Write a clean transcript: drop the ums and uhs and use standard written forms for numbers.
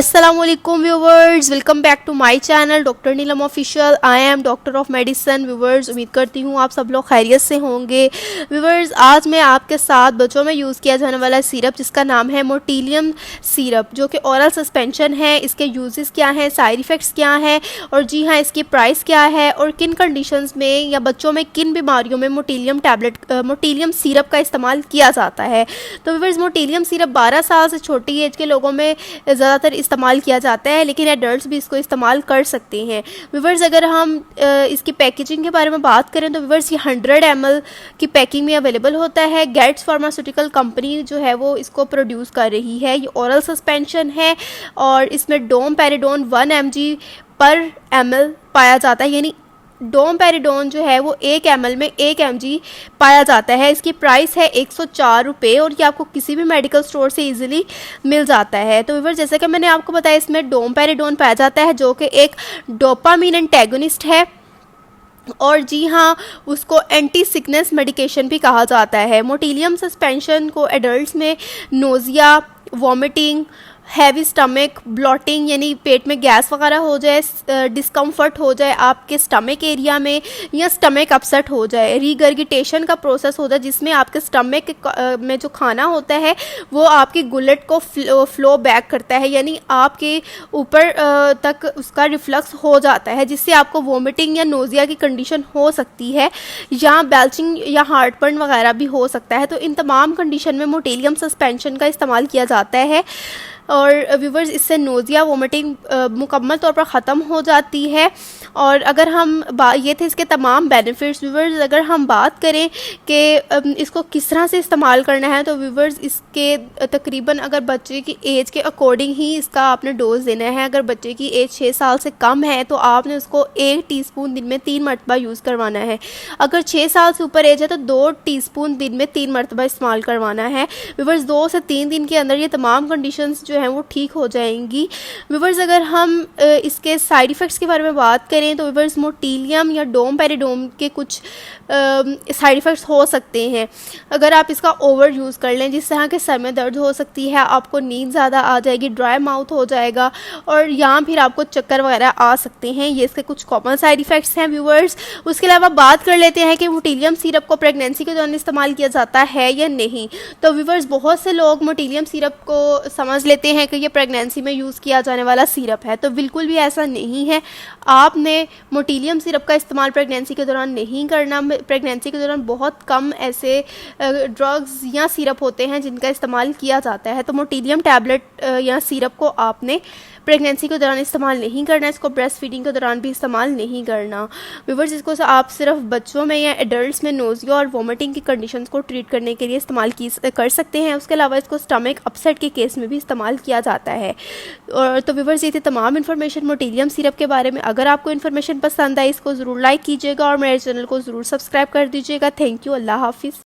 अस्सलामुअलैकुम viewers, welcome back to my channel doctor Neelam official. I am doctor of medicine. Viewers, उम्मीद करती हूँ आप सब लोग खैरियत से होंगे। व्यूवर्स, आज मैं आपके साथ बच्चों में यूज़ किया जाने वाला सिरप जिसका नाम है मोटिलियम सिरप, जो कि ओरल सस्पेंशन है। इसके यूजेस क्या हैं, साइड इफ़ेक्ट्स क्या हैं, और जी हाँ, इसकी प्राइस क्या है, और किन कंडीशंस में या बच्चों में किन बीमारियों में मोटिलियम सिरप का इस्तेमाल किया जाता है। तो व्यूवर्स, मोटिलियम सिरप 12 साल से छोटी एज के लोगों में ज़्यादातर इस्तेमाल किया जाता है, लेकिन एडल्ट्स भी इसको इस्तेमाल कर सकते हैं। व्यूवर्स, अगर हम इसकी पैकेजिंग के बारे में बात करें तो व्यूवर्स, ये 100 ml की पैकिंग में अवेलेबल होता है। गेट्स फार्मास्यूटिकल कंपनी जो है वो इसको प्रोड्यूस कर रही है। ये ओरल सस्पेंशन है और इसमें डोमपेरिडोन 1 mg पर ml पाया जाता है, यानी डोमपेरिडोन जो है वो 1 ml में 1 mg पाया जाता है। इसकी प्राइस है 104 रुपये और ये आपको किसी भी मेडिकल स्टोर से इजीली मिल जाता है। तो व्यूअर्स, जैसे कि मैंने आपको बताया, इसमें डोमपेरिडोन पाया जाता है जो कि एक डोपामिन एंटेगोनिस्ट है, और जी हाँ, उसको एंटी सिकनेस मेडिकेशन भी कहा जाता है। मोटिलियम सस्पेंशन को एडल्ट्स में nausea, vomiting, heavy stomach, blotting यानी पेट में गैस वगैरह हो जाए, डिस्कम्फर्ट हो जाए आपके स्टमक एरिया में, या स्टमक अपसेट हो जाए, रीगर्गिटेशन का प्रोसेस होता है जिसमें आपके स्टमक में जो खाना होता है वो आपकी गुलेट को फ्लो बैक करता है, यानी आपके ऊपर तक उसका रिफ्लक्स हो जाता है, जिससे आपको वोमिटिंग या नोज़िया की कंडीशन हो सकती है, या बेल्चिंग या हार्टबर्न वगैरह भी हो सकता है। तो इन तमाम कंडीशन में मोटिलियम सस्पेंशन का इस्तेमाल किया जाता है। और व्यूवर्स, इससे नोज़िया, वोमिटिंग मुकम्मल तौर पर ख़त्म हो जाती है। और अगर हम ये थे इसके तमाम बेनिफिट्स। व्यूवर्स, अगर हम बात करें कि इसको किस तरह से इस्तेमाल करना है, तो व्यूवर्स, इसके तकरीबन अगर बच्चे की एज के अकॉर्डिंग ही इसका आपने डोज देना है। अगर बच्चे की एज 6 साल से कम है तो आपने उसको 1 टीस्पून दिन में 3 मरतबा यूज़ करवाना है। अगर 6 साल से ऊपर एज है तो 2 टीस्पून दिन में 3 मरतबा इस्तेमाल करवाना है। व्यूवर्स, 2 से 3 दिन के अंदर ये तमाम कंडीशंस जो हैं वो ठीक हो जाएंगी। व्यूवर्स, अगर हम इसके साइड इफ़ेक्ट्स के बारे में बात करें तो व्यूवर्स, मोटिलियम या डोमपेरिडोन के कुछ साइड इफ़ेक्ट्स हो सकते हैं अगर आप इसका ओवर यूज़ कर लें, जिस तरह के सर में दर्द हो सकती है, आपको नींद ज़्यादा आ जाएगी, ड्राई माउथ हो जाएगा, और या फिर आपको चक्कर वगैरह आ सकते हैं। ये इसके कुछ कॉमन साइड इफ़ेक्ट्स हैं व्यूवर्स। उसके अलावा बात कर लेते हैं कि मोटिलियम सिरप को प्रेगनेंसी के दौरान इस्तेमाल किया जाता है या नहीं। तो व्यूवर्स, बहुत से लोग मोटिलियम सिरप को समझ लेते हैं कि ये प्रेगनेंसी में यूज़ किया जाने वाला सिरप है, तो बिल्कुल भी ऐसा नहीं है। आपने मोटिलियम सिरप का इस्तेमाल प्रेगनेंसी के दौरान नहीं करना। प्रेगनेंसी के दौरान बहुत कम ऐसे ड्रग्स या सिरप होते हैं जिनका इस्तेमाल किया जाता है। तो मोटिलियम टैबलेट या सिरप को आपने प्रेगनेंसी के दौरान इस्तेमाल नहीं करना, इसको ब्रेस्ट फीडिंग के दौरान भी इस्तेमाल नहीं करना। व्यूवर्स, इसको आप सिर्फ बच्चों में या एडल्ट्स में नोज़िया और वोमिटिंग की कंडीशंस को ट्रीट करने के लिए इस्तेमाल कर सकते हैं। उसके अलावा इसको स्टमक अपसेट के केस में भी इस्तेमाल किया जाता है। और तो व्यूवर्स, ये थी तमाम इन्फॉर्मेशन मोटिलियम सिरप के बारे में। अगर आपको इन्फॉर्मेशन पसंद आई, इसको ज़रूर लाइक कीजिएगा और मेरे चैनल को ज़रूर सब्सक्राइब कर दीजिएगा। Thank you. अल्लाह हाफिज़।